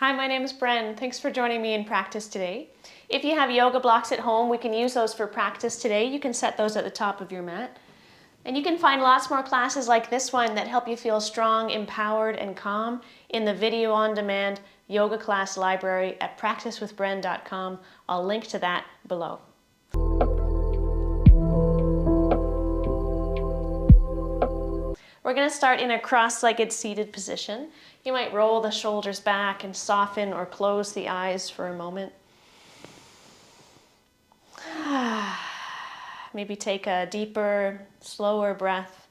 Hi, my name is Bren. Thanks for joining me in practice today. If you have yoga blocks at home, we can use those for practice today. You can set those at the top of your mat. And you can find lots more classes like this one that help you feel strong, empowered, and calm in the video on demand yoga class library at practicewithbren.com. I'll link to that below. We're going to start in a cross-legged seated position. You might roll the shoulders back and soften or close the eyes for a moment. Maybe take a deeper, slower breath.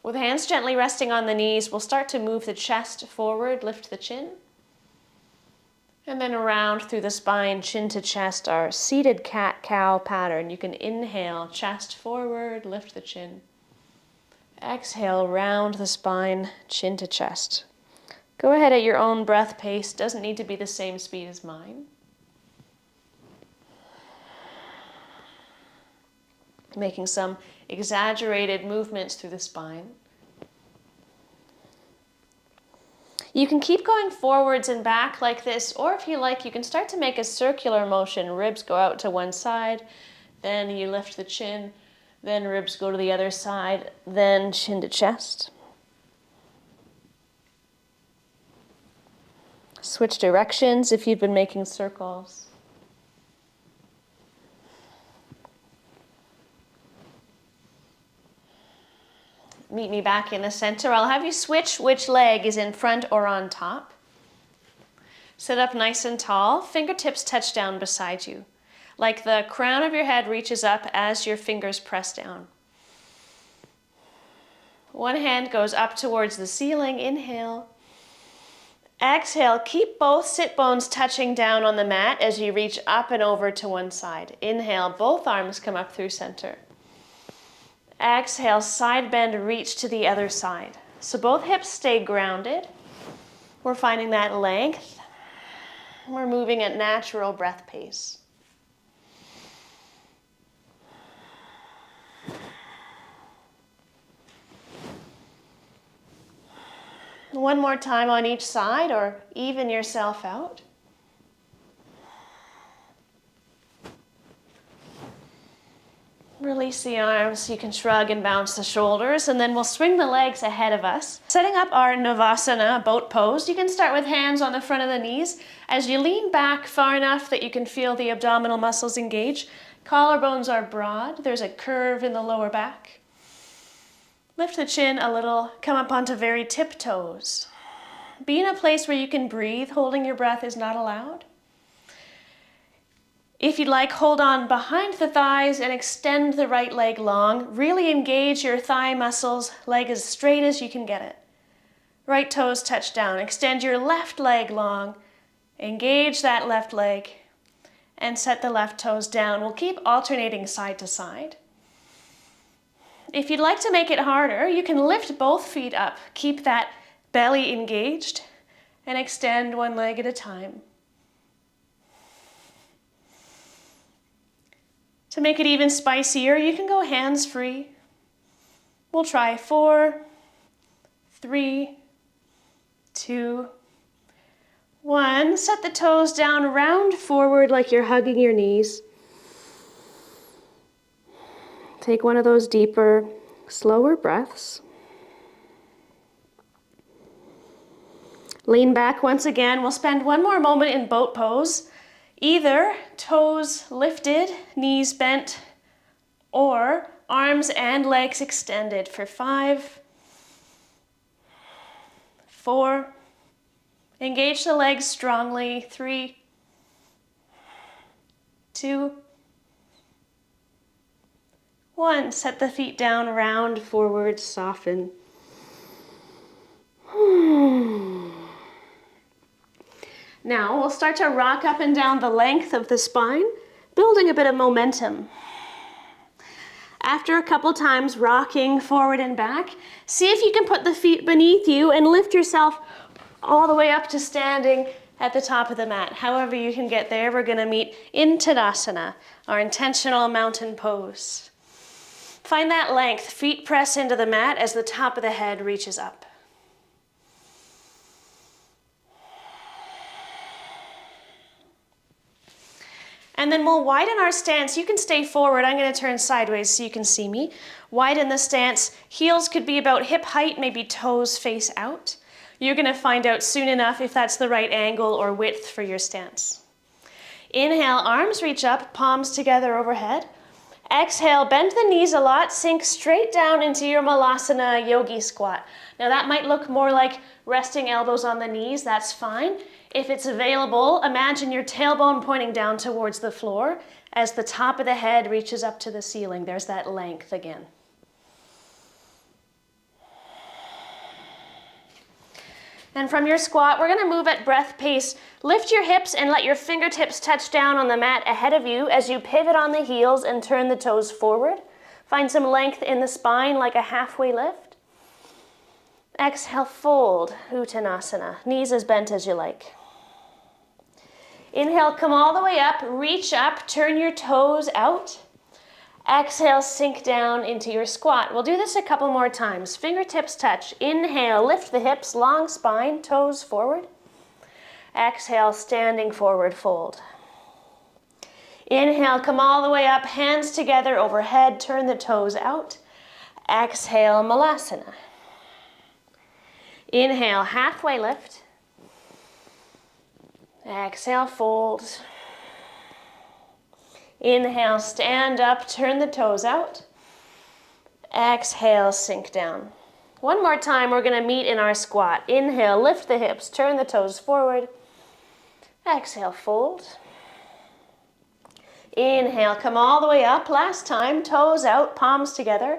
With hands gently resting on the knees, we'll start to move the chest forward, lift the chin. And then around through the spine, chin to chest, our seated cat-cow pattern. You can inhale, chest forward, lift the chin. Exhale, round the spine, chin to chest. Go ahead at your own breath pace. Doesn't need to be the same speed as mine. Making some exaggerated movements through the spine. You can keep going forwards and back like this, or if you like, you can start to make a circular motion. Ribs go out to one side, then you lift the chin, then ribs go to the other side, then chin to chest. Switch directions if you've been making circles. Meet me back in the center. I'll have you switch which leg is in front or on top. Sit up nice and tall. Fingertips touch down beside you. Like the crown of your head reaches up as your fingers press down. One hand goes up towards the ceiling. Inhale. Exhale. Keep both sit bones touching down on the mat as you reach up and over to one side. Inhale. Both arms come up through center. Exhale, side bend, reach to the other side. So both hips stay grounded. We're finding that length. We're moving at natural breath pace. One more time on each side, or even yourself out. Release the arms, you can shrug and bounce the shoulders, and then we'll swing the legs ahead of us. Setting up our Navasana, boat pose, you can start with hands on the front of the knees. As you lean back far enough that you can feel the abdominal muscles engage, collarbones are broad, there's a curve in the lower back. Lift the chin a little, come up onto very tiptoes. Be in a place where you can breathe, holding your breath is not allowed. If you'd like, hold on behind the thighs and extend the right leg long. Really engage your thigh muscles, leg as straight as you can get it. Right toes touch down. Extend your left leg long. Engage that left leg and set the left toes down. We'll keep alternating side to side. If you'd like to make it harder, you can lift both feet up. Keep that belly engaged and extend one leg at a time. To make it even spicier, you can go hands free. We'll try 4, 3, 2, 1. Set the toes down, round forward like you're hugging your knees. Take one of those deeper, slower breaths. Lean back once again. We'll spend one more moment in boat pose. Either toes lifted, knees bent, or arms and legs extended for 5, 4, engage the legs strongly, 3, 2, 1. Set the feet down, round forward, soften. Now we'll start to rock up and down the length of the spine, building a bit of momentum. After a couple times rocking forward and back, see if you can put the feet beneath you and lift yourself all the way up to standing at the top of the mat. However you can get there, we're going to meet in Tadasana, our intentional mountain pose. Find that length. Feet press into the mat as the top of the head reaches up. And then we'll widen our stance. You can stay forward. I'm going to turn sideways so you can see me. Widen the stance. Heels could be about hip height, maybe toes face out. You're going to find out soon enough if that's the right angle or width for your stance. Inhale, arms reach up, palms together overhead. Exhale, bend the knees a lot, sink straight down into your malasana yogi squat. Now that might look more like resting elbows on the knees, that's fine. If it's available, imagine your tailbone pointing down towards the floor as the top of the head reaches up to the ceiling. There's that length again. And from your squat, we're going to move at breath pace. Lift your hips and let your fingertips touch down on the mat ahead of you as you pivot on the heels and turn the toes forward. Find some length in the spine like a halfway lift. Exhale, fold, Uttanasana. Knees as bent as you like. Inhale, come all the way up, reach up, turn your toes out. Exhale, sink down into your squat. We'll do this a couple more times. Fingertips touch. Inhale, lift the hips, long spine, toes forward. Exhale, standing forward fold. Inhale, come all the way up, hands together overhead, turn the toes out. Exhale, malasana. Inhale, halfway lift. Exhale, fold. Inhale, stand up, turn the toes out. Exhale, sink down. One more time, we're going to meet in our squat. Inhale, lift the hips, turn the toes forward. Exhale, fold. Inhale, come all the way up. Last time, toes out, palms together.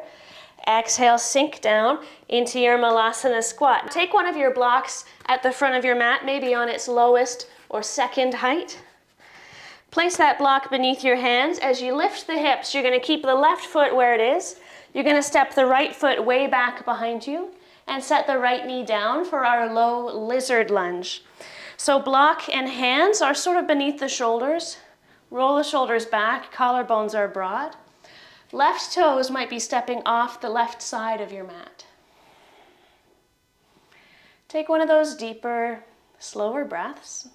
Exhale, sink down into your malasana squat. Take one of your blocks at the front of your mat, maybe on its lowest or second height. Place that block beneath your hands. As you lift the hips, you're going to keep the left foot where it is. You're going to step the right foot way back behind you and set the right knee down for our low lizard lunge. So block and hands are sort of beneath the shoulders. Roll the shoulders back, collarbones are broad. Left toes might be stepping off the left side of your mat. Take one of those deeper, slower breaths.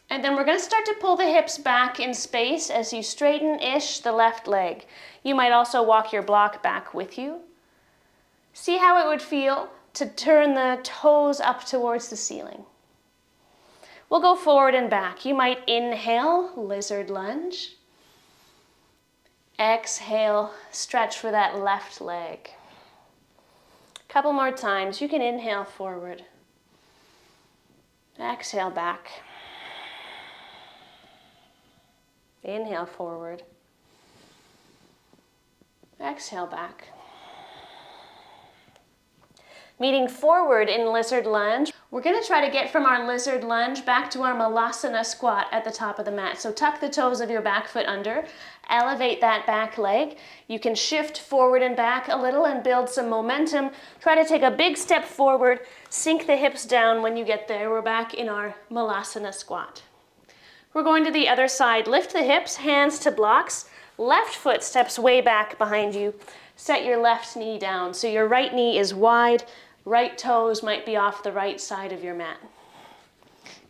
And then we're going to start to pull the hips back in space as you straighten-ish the left leg. You might also walk your block back with you. See how it would feel to turn the toes up towards the ceiling. We'll go forward and back. You might inhale, lizard lunge. Exhale, stretch for that left leg. A couple more times. You can inhale forward. Exhale back. Inhale forward. Exhale back. Meeting forward in lizard lunge. We're going to try to get from our lizard lunge back to our malasana squat at the top of the mat. So tuck the toes of your back foot under. Elevate that back leg. You can shift forward and back a little and build some momentum. Try to take a big step forward. Sink the hips down when you get there. We're back in our malasana squat. We're going to the other side. Lift the hips, hands to blocks. Left foot steps way back behind you. Set your left knee down. So your right knee is wide. Right toes might be off the right side of your mat.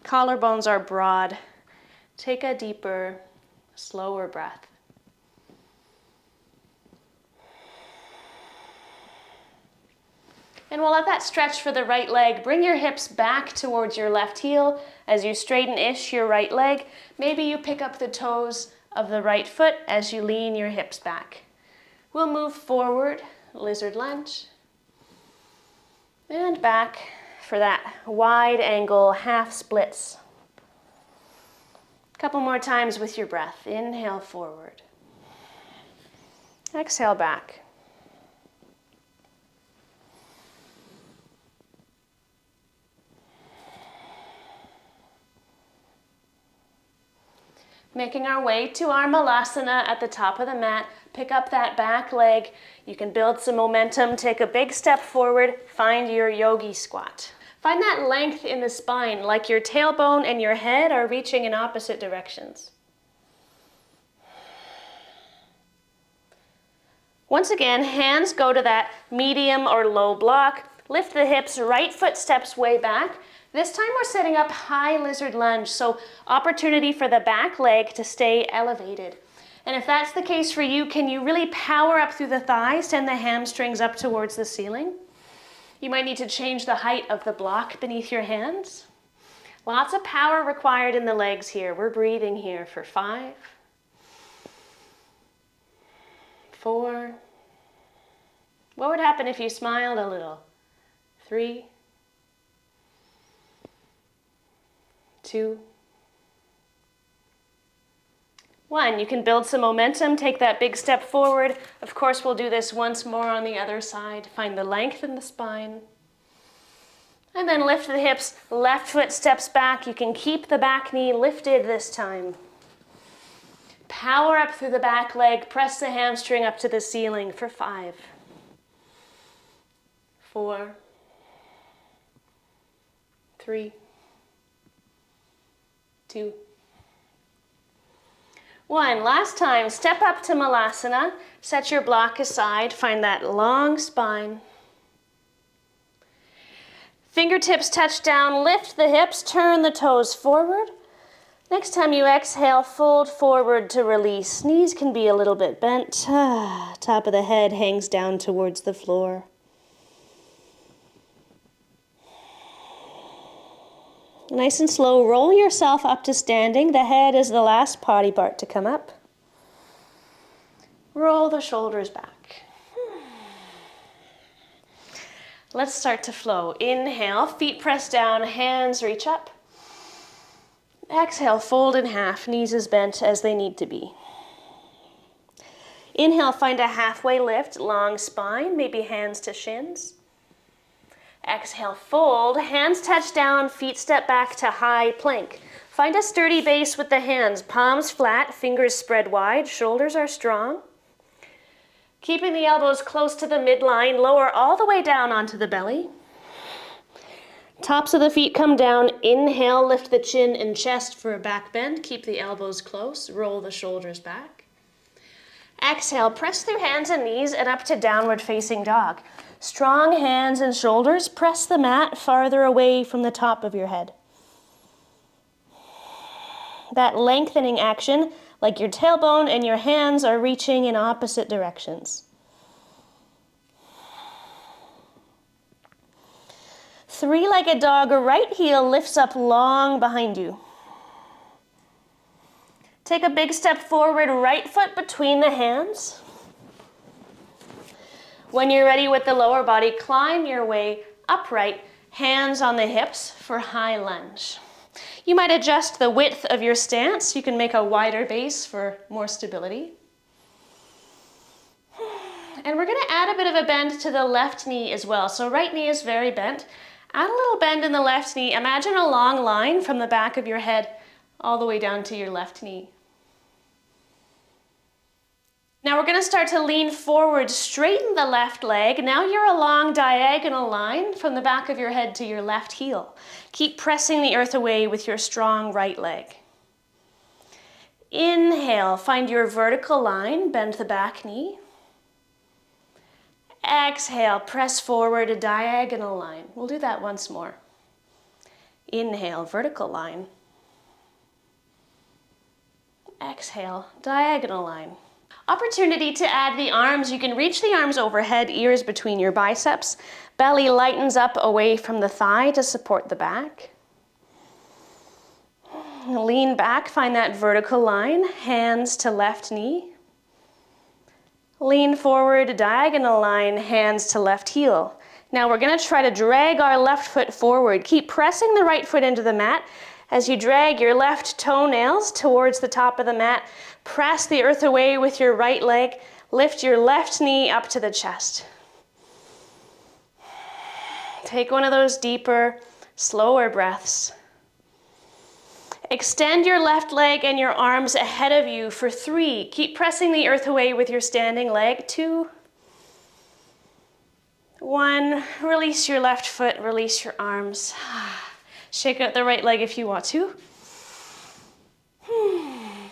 Collarbones are broad. Take a deeper, slower breath. And we'll let that stretch for the right leg. Bring your hips back towards your left heel as you straighten-ish your right leg. Maybe you pick up the toes of the right foot as you lean your hips back. We'll move forward, lizard lunge, and back for that wide angle half splits. A couple more times with your breath. Inhale forward. Exhale back. Making our way to our malasana at the top of the mat. Pick up that back leg. You can build some momentum. Take a big step forward. Find your yogi squat. Find that length in the spine, like your tailbone and your head are reaching in opposite directions. Once again, hands go to that medium or low block. Lift the hips, right foot steps way back. This time we're setting up high lizard lunge, so opportunity for the back leg to stay elevated. And if that's the case for you, can you really power up through the thighs, send the hamstrings up towards the ceiling? You might need to change the height of the block beneath your hands. Lots of power required in the legs here. We're breathing here for 5, 4. What would happen if you smiled a little? 3, 2, 1. You can build some momentum, take that big step forward. Of course, we'll do this once more on the other side. Find the length in the spine. And then lift the hips, left foot steps back. You can keep the back knee lifted this time. Power up through the back leg, press the hamstring up to the ceiling for 5, 4, 3, 2, 1. Last time, step up to malasana. Set your block aside, find that long spine. Fingertips touch down, lift the hips, turn the toes forward. Next time you exhale, fold forward to release. Knees can be a little bit bent. Top of the head hangs down towards the floor. Nice and slow, roll yourself up to standing. The head is the last body part to come up. Roll the shoulders back. Let's start to flow. Inhale, feet press down, hands reach up. Exhale, fold in half, knees as bent as they need to be. Inhale, find a halfway lift, long spine, maybe hands to shins. Exhale, fold, hands touch down, feet step back to high plank. Find a sturdy base with the hands, palms flat, fingers spread wide, shoulders are strong. Keeping the elbows close to the midline, lower all the way down onto the belly. Tops of the feet come down. Inhale, lift the chin and chest for a back bend. Keep the elbows close, roll the shoulders back. Exhale, press through hands and knees and up to downward facing dog. Strong hands and shoulders, press the mat farther away from the top of your head. That lengthening action, like your tailbone and your hands are reaching in opposite directions. Three-legged dog, right heel lifts up long behind you. Take a big step forward, right foot between the hands. When you're ready with the lower body, climb your way upright, hands on the hips for high lunge. You might adjust the width of your stance. You can make a wider base for more stability. And we're going to add a bit of a bend to the left knee as well. So right knee is very bent. Add a little bend in the left knee. Imagine a long line from the back of your head all the way down to your left knee. Now we're going to start to lean forward, straighten the left leg. Now you're a long diagonal line from the back of your head to your left heel. Keep pressing the earth away with your strong right leg. Inhale, find your vertical line, bend the back knee. Exhale, press forward a diagonal line. We'll do that once more. Inhale, vertical line. Exhale, diagonal line. Opportunity to add the arms. You can reach the arms overhead, ears between your biceps. Belly lightens up away from the thigh to support the back. Lean back, find that vertical line, hands to left knee. Lean forward, diagonal line, hands to left heel. Now we're going to try to drag our left foot forward. Keep pressing the right foot into the mat. As you drag your left toenails towards the top of the mat, press the earth away with your right leg. Lift your left knee up to the chest. Take one of those deeper, slower breaths. Extend your left leg and your arms ahead of you for 3. Keep pressing the earth away with your standing leg. 2, 1. Release your left foot, release your arms. Shake out the right leg if you want to.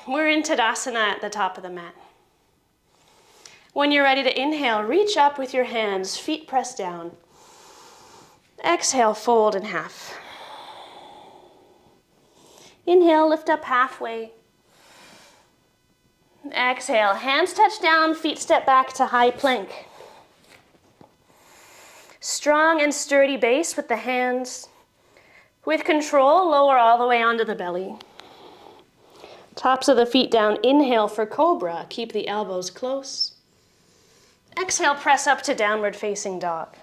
We're in Tadasana at the top of the mat. When you're ready to inhale, reach up with your hands, feet pressed down. Exhale, fold in half. Inhale, lift up halfway. Exhale, hands touch down, feet step back to high plank. Strong and sturdy base with the hands. With control, lower all the way onto the belly. Tops of the feet down, inhale for cobra. Keep the elbows close. Exhale, press up to downward facing dog.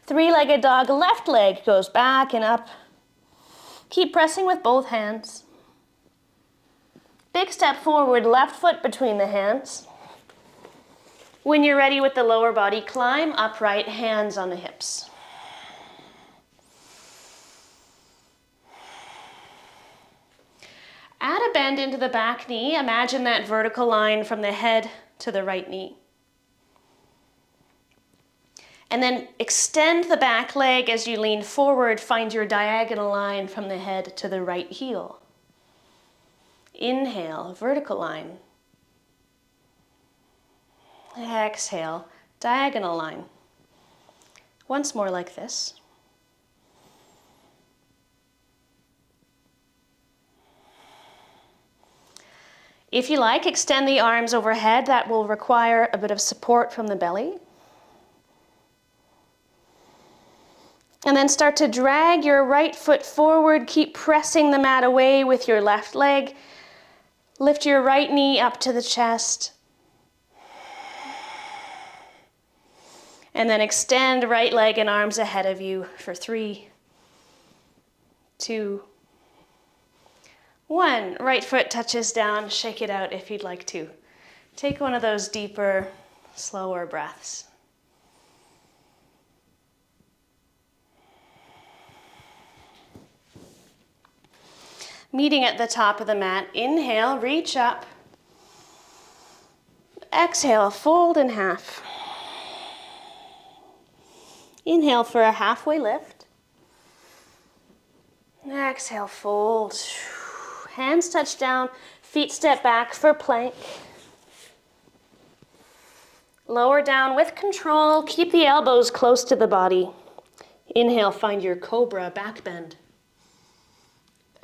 Three-legged dog, left leg goes back and up. Keep pressing with both hands. Big step forward, left foot between the hands. When you're ready with the lower body, climb upright, hands on the hips. Add a bend into the back knee. Imagine that vertical line from the head to the right knee. And then extend the back leg as you lean forward. Find your diagonal line from the head to the right heel. Inhale, vertical line. Exhale, diagonal line. Once more like this. If you like, extend the arms overhead. That will require a bit of support from the belly. And then start to drag your right foot forward. Keep pressing the mat away with your left leg. Lift your right knee up to the chest. And then extend right leg and arms ahead of you for 3, 2, 1. Right foot touches down. Shake it out if you'd like to. Take one of those deeper, slower breaths. Meeting at the top of the mat, inhale, reach up. Exhale, fold in half. Inhale for a halfway lift. Exhale, fold. Hands touch down, feet step back for plank. Lower down with control, keep the elbows close to the body. Inhale, find your cobra back bend.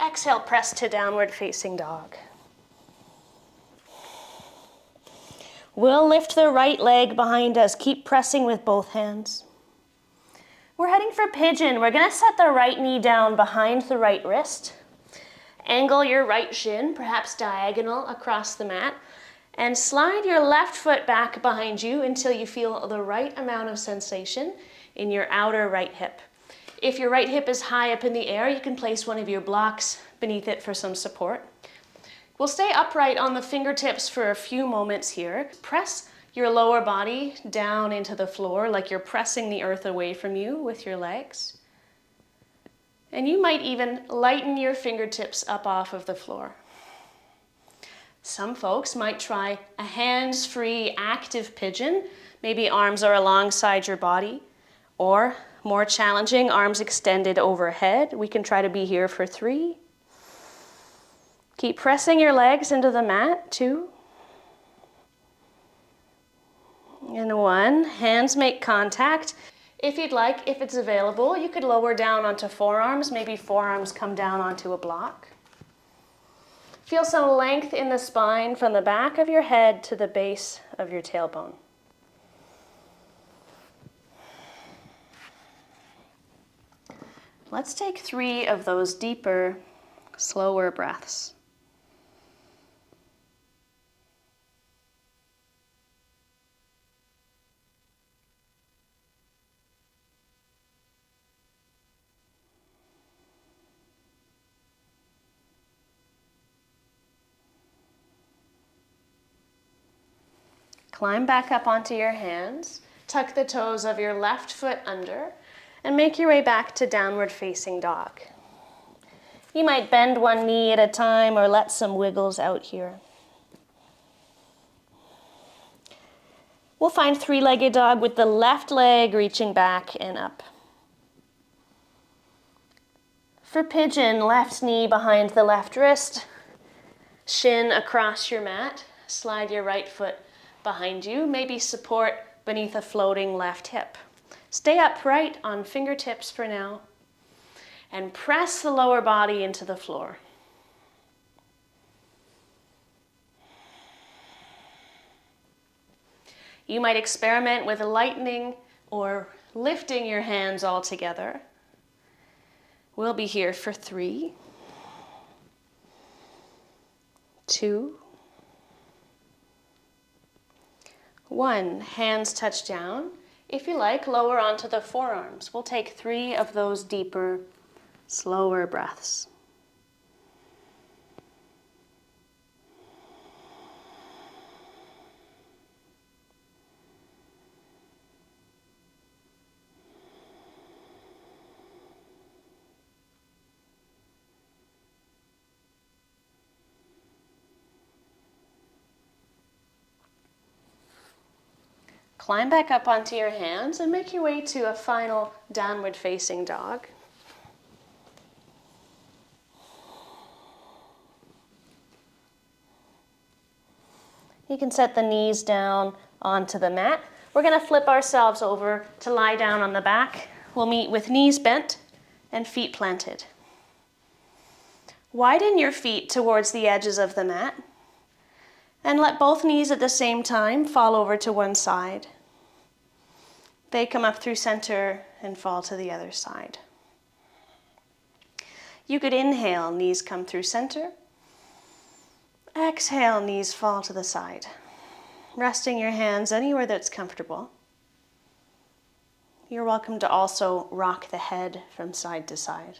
Exhale, press to downward facing dog. We'll lift the right leg behind us. Keep pressing with both hands. We're heading for pigeon. We're going to set the right knee down behind the right wrist. Angle your right shin, perhaps diagonal across the mat, and slide your left foot back behind you until you feel the right amount of sensation in your outer right hip. If your right hip is high up in the air, you can place one of your blocks beneath it for some support. We'll stay upright on the fingertips for a few moments here. Press your lower body down into the floor like you're pressing the earth away from you with your legs. And you might even lighten your fingertips up off of the floor. Some folks might try a hands-free active pigeon. Maybe arms are alongside your body, or more challenging, arms extended overhead. We can try to be here for 3. Keep pressing your legs into the mat, 2. And 1, hands make contact. If you'd like, if it's available, you could lower down onto forearms. Maybe forearms come down onto a block. Feel some length in the spine from the back of your head to the base of your tailbone. Let's take 3 of those deeper, slower breaths. Climb back up onto your hands. Tuck the toes of your left foot under and make your way back to downward facing dog. You might bend one knee at a time or let some wiggles out here. We'll find 3-legged dog with the left leg reaching back and up. For pigeon, left knee behind the left wrist. shin across your mat. Slide your right foot behind you. Maybe support beneath a floating left hip. Stay upright on fingertips for now. And press the lower body into the floor. You might experiment with lightening or lifting your hands all together. We'll be here for 3, 2, 1. Hands touch down. If you like, lower onto the forearms. We'll take 3 of those deeper, slower breaths. Climb back up onto your hands and make your way to a final downward facing dog. You can set the knees down onto the mat. We're going to flip ourselves over to lie down on the back. We'll meet with knees bent and feet planted. Widen your feet towards the edges of the mat and let both knees at the same time fall over to one side. They come up through center and fall to the other side. You could inhale, knees come through center. Exhale, knees fall to the side. Resting your hands anywhere that's comfortable. You're welcome to also rock the head from side to side.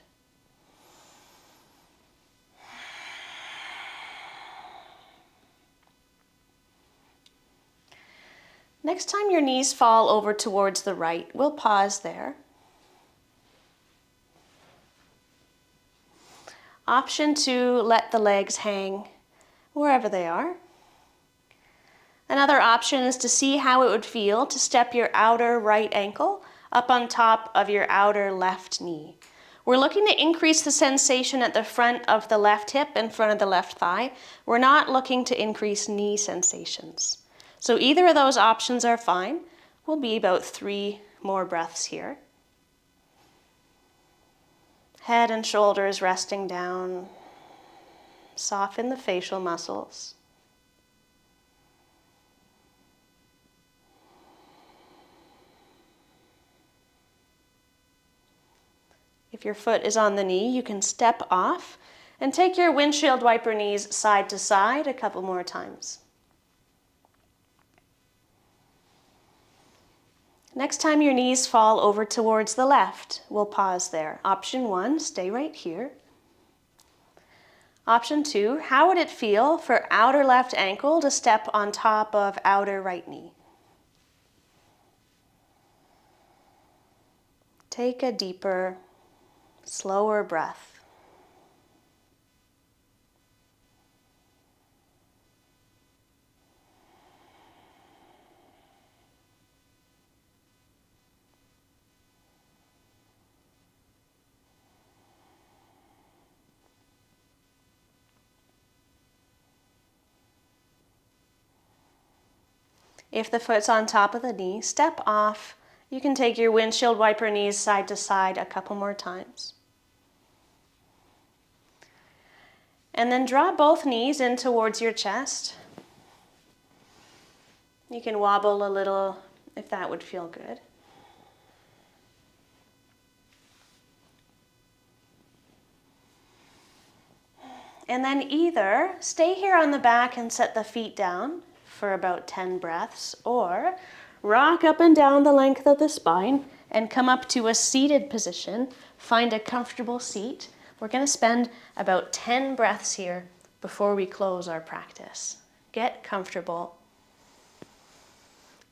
Next time your knees fall over towards the right, we'll pause there. Option 2, let the legs hang wherever they are. Another option is to see how it would feel to step your outer right ankle up on top of your outer left knee. We're looking to increase the sensation at the front of the left hip and front of the left thigh. We're not looking to increase knee sensations. So either of those options are fine. We'll be about 3 more breaths here. Head and shoulders resting down. Soften the facial muscles. If your foot is on the knee, you can step off and take your windshield wiper knees side to side a couple more times. Next time your knees fall over towards the left, we'll pause there. Option 1, stay right here. Option 2, how would it feel for outer left ankle to step on top of outer right knee? Take a deeper, slower breath. If the foot's on top of the knee, step off. You can take your windshield wiper knees side to side a couple more times. And then draw both knees in towards your chest. You can wobble a little if that would feel good. And then either stay here on the back and set the feet down for about 10 breaths, or rock up and down the length of the spine and come up to a seated position. Find a comfortable seat. We're going to spend about 10 breaths here before we close our practice. Get comfortable.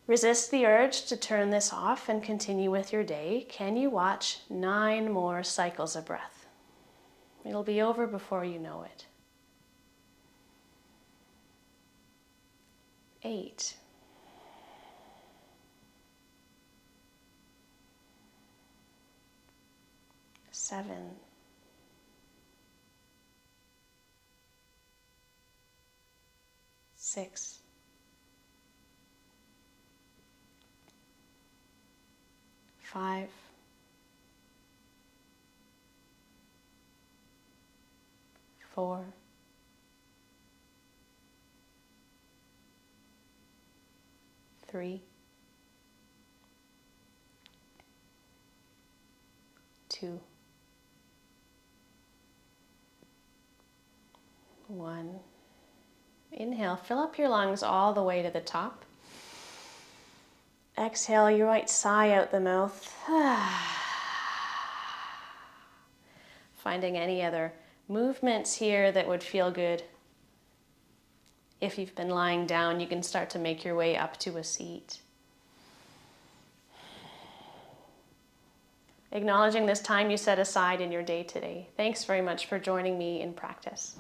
Resist the urge to turn this off and continue with your day. Can you watch 9 more cycles of breath? It'll be over before you know it. 8. 7. 6, 5, 4, 3, 2, 1. Inhale, fill up your lungs all the way to the top. Exhale, you might sigh out the mouth. Finding any other movements here that would feel good. If you've been lying down, you can start to make your way up to a seat. Acknowledging this time you set aside in your day today. Thanks very much for joining me in practice.